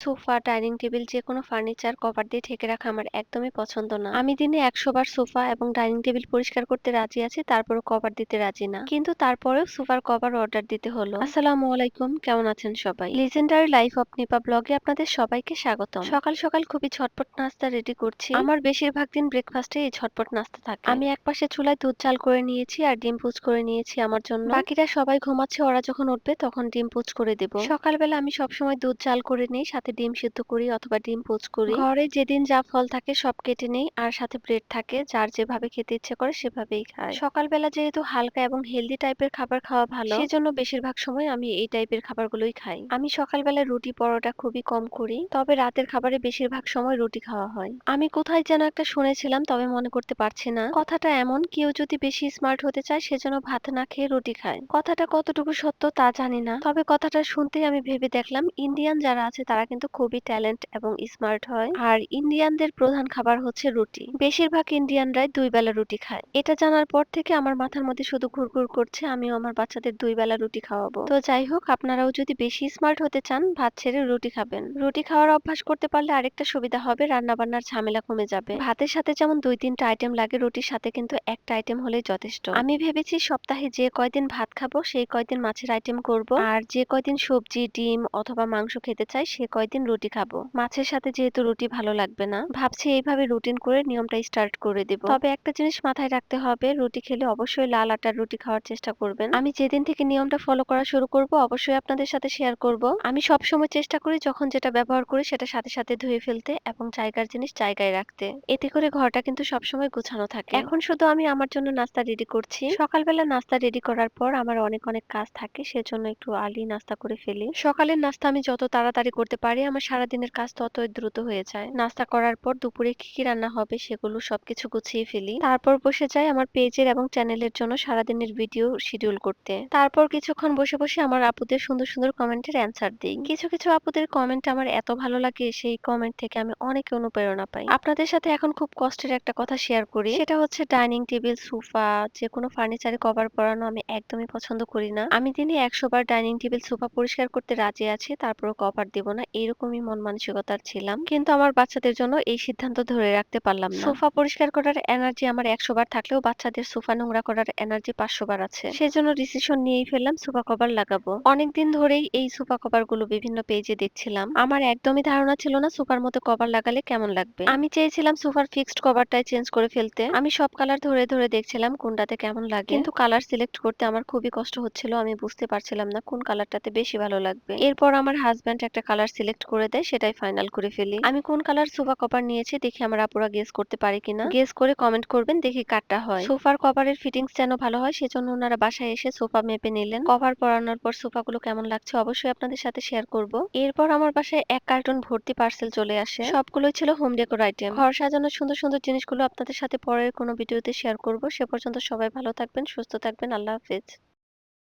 Sofa, dining table যেকোনো furniture cover দিয়ে ঢেকে রাখা আমার একদমই পছন্দ না। আমি দিনে ১০০ বার সোফা এবং ডাইনিং টেবিল পরিষ্কার করতে রাজি আছি, তারপরেও কভার দিতে রাজি না। কিন্তু তারপরেও সোফার কভার অর্ডার দিতে হলো। আসসালামু আলাইকুম, কেমন আছেন সবাই? লিজেন্ডারি লাইফ অফ নিপা ব্লগে আপনাদের সবাইকে স্বাগতম। সকাল সকাল খুবই ঝটপট নাস্তা রেডি করছি। আমার বেশিরভাগ দিন ব্রেকফাস্টে এই ঝটপট নাস্তা থাকে। আমি একপাশে চুলায় দুধ চাল করে নিয়েছি আর ডিম পোচ করে নিয়েছি আমার জন্য। বাকিরা সবাই ঘুমাচ্ছে, ওরা যখন উঠবে তখন ডিম পোচ করে দেব। সকালবেলা আমি সবসময় দুধ চাল করে নেই, সাথে ডিম সিদ্ধ করি অথবা ডিম পোচ করি। ঘরে যেদিন যা ফল থাকে সব কেটে নেই আর সাথে ব্রেড থাকে, যার যেভাবে খেতে ইচ্ছে করে সেভাবেই খায়। সকালবেলা যেহেতু হালকা এবং হেলদি টাইপের খাবার খাওয়া ভালো, সেজন্য বেশিরভাগ সময় আমি এই টাইপের খাবারগুলোই খাই। আমি সকালবেলা রুটি পরোটা খুবই কম করি, তবে রাতের খাবারে বেশিরভাগ সময় রুটি খাওয়া হয়। আমি কোথায় যেন একটা শুনেছিলাম, তবে মনে করতে পারছি না। কথাটা এমন, কেউ যদি বেশি স্মার্ট হতে চায় সেজন্য ভাত না খেয়ে রুটি খায়। কথাটা কতটুকু সত্য তা জানি না, তবে কথাটা শুনতেই আমি ভেবে দেখলাম ইন্ডিয়ান যারা আছে তারা কিন্তু খুবই ট্যালেন্ট এবং স্মার্ট হয়। আর ইন্ডিয়ানদের প্রধান খাবার হচ্ছে রুটি। বেশিরভাগ ইন্ডিয়ানরাই ২ বেলা রুটি খায়। এটা জানার পর থেকে আমার মাথার মধ্যে শুধু ঘুরঘুর করছে আমিও আমার বাচ্চাদের ২ বেলা রুটি খাওয়াবো। তো যাই হোক, আপনারাও যদি বেশি স্মার্ট হতে চান ভাত ছেড়ে রুটি খাবেন। রুটি খাওয়ার অভ্যাস করতে পারলে আরেকটা সুবিধা হবে, রান্না বান্নার ঝামেলা কমে যাবে। ভাতের সাথে যেমন ২-৩টা আইটেম লাগে, রুটির সাথে কিন্তু একটা আইটেম হলেই যথেষ্ট। আমি ভেবেছি সপ্তাহে যে কয়দিন ভাত খাবো সেই কয়দিন মাছের আইটেম করব, আর যে কয়দিন সবজি, ডিম অথবা মাংস খেতে চাই সে কয়দিন রুটি খাবো। মাছের সাথে যেহেতু রুটি ভালো লাগবে না, ভাবছি এইভাবে রুটিন করে নিয়মটা স্টার্ট করে দেব। তবে একটা জিনিস মাথায় রাখতে হবে, রুটি খেলে অবশ্যই লাল আটার রুটি খাওয়ার চেষ্টা করবেন। আমি যেদিন থেকে নিয়মটা ফলো করা শুরু করব অবশ্যই আপনাদের সাথে শেয়ার করব। আমি সবসময় চেষ্টা করি যখন যেটা ব্যবহার করি সেটা সাথে সাথে ধুয়ে ফেলতে এবং জায়গার জিনিস জায়গায় রাখতে। এতে করে ঘরটা কিন্তু সবসময় গোছানো থাকে। এখন শুধু আমি আমার জন্য নাস্তা রেডি করছি। সকালবেলা নাস্তা রেডি করার পর আমার অনেক অনেক কাজ থাকে, সেজন্য একটু আর্লি নাস্তা করে ফেলি। সকালের নাস্তা আমি যত তাড়াতাড়ি করতে পারি আমার সারাদিনের কাজ ততই দ্রুত হয়ে যায়। নাস্তা করার পর দুপুরে কি কি রান্না হবে সেগুলো সবকিছু গুছিয়ে ফেলি। তারপর বসে যাই আমার পেজের এবং চ্যানেলের জন্য সারাদিনের ভিডিও শিডিউল করতে। তারপর কিছুক্ষণ বসে বসে আমার আপুদের সুন্দর সুন্দর কমেন্টের অ্যান্সার দিই। কিছু কিছু আপুদের কমেন্ট আমার এত ভালো লাগে, সেই কমেন্ট থেকে আমি অনেক অনুপ্রেরণা পাই। আপনাদের সাথে এখন খুব কষ্টের একটা কথা শেয়ার করি, সেটা হচ্ছে ডাইনিং টেবিল, সোফা, যে কোনো ফার্নিচারে কভার পরানো আমি একদমই পছন্দ করি না। আমি দিনে ১০০ বার ডাইনিং টেবিল, সোফা পরিষ্কার করতে রাজি আছি, তারপরও কভার দিব না, এরকমই মন মানসিকতার ছিলাম। কিন্তু আমার বাচ্চাদের জন্য এই সিদ্ধান্ত ধরে রাখতে পারলাম না। সোফা পরিষ্কার করার এনার্জি আমার ১০০ বার থাকলেও বাচ্চাদের সোফা নোংরা করার এনার্জি ৫০০ বার আছে। সেজন্য ডিসিশন নিয়েই ফেললাম সোফা কভার লাগাবো। অনেকদিন ধরেই এই সোফা কভার গুলো বিভিন্ন পেজে দেখছিলাম। আমার একদমই ধারণা ছিল না সোফার মধ্যে কভার লাগালে কেমন লাগবে। আমি চেয়েছিলাম সোফার ফিক্সড কভারটাই চেঞ্জ করে ফেলতে। আমি সব কালার ধরে ধরে দেখছিলাম কোনটাতে কেমন লাগে, কিন্তু কালার সিলেক্ট করতে আমার খুবই কষ্ট হচ্ছিল। আমি বুঝতে পারছিলাম না কোন কালারটাতে বেশি ভালো লাগবে। এরপর আমার হাজবেন্ড একটা কালার সিলেক্ট করে দেয়, সেটাই ফাইনাল করে ফেলি। আমি কোন কালার সোফা কভার নিয়েছি দেখি আমার আপুরা গেস করতে পারে কিনা। গেস করে কমেন্ট করবেন, দেখি কারটা হয়। সোফার কভারের ফিটিংস যেন ভালো হয় সেজন্য ওনারা বাসায় এসে সোফা মেপে নিলেন। কভার পরানোর পর সোফাগুলো কেমন লাগছে অবশ্যই আপনাদের সাথে শেয়ার করব। এরপর আমার বাসায় ১ কার্টন ভর্তি পার্সেল চলে আসে। সবগুলোই ছিল হোম ডেকোর আইটেম। ঘর সাজানোর সুন্দর সুন্দর জিনিসগুলো আপনাদের সাথে পরের কোনো ভিডিওতে শেয়ার করব। সে পর্যন্ত সবাই ভালো থাকবেন, সুস্থ থাকবেন। আল্লাহ হাফেজ।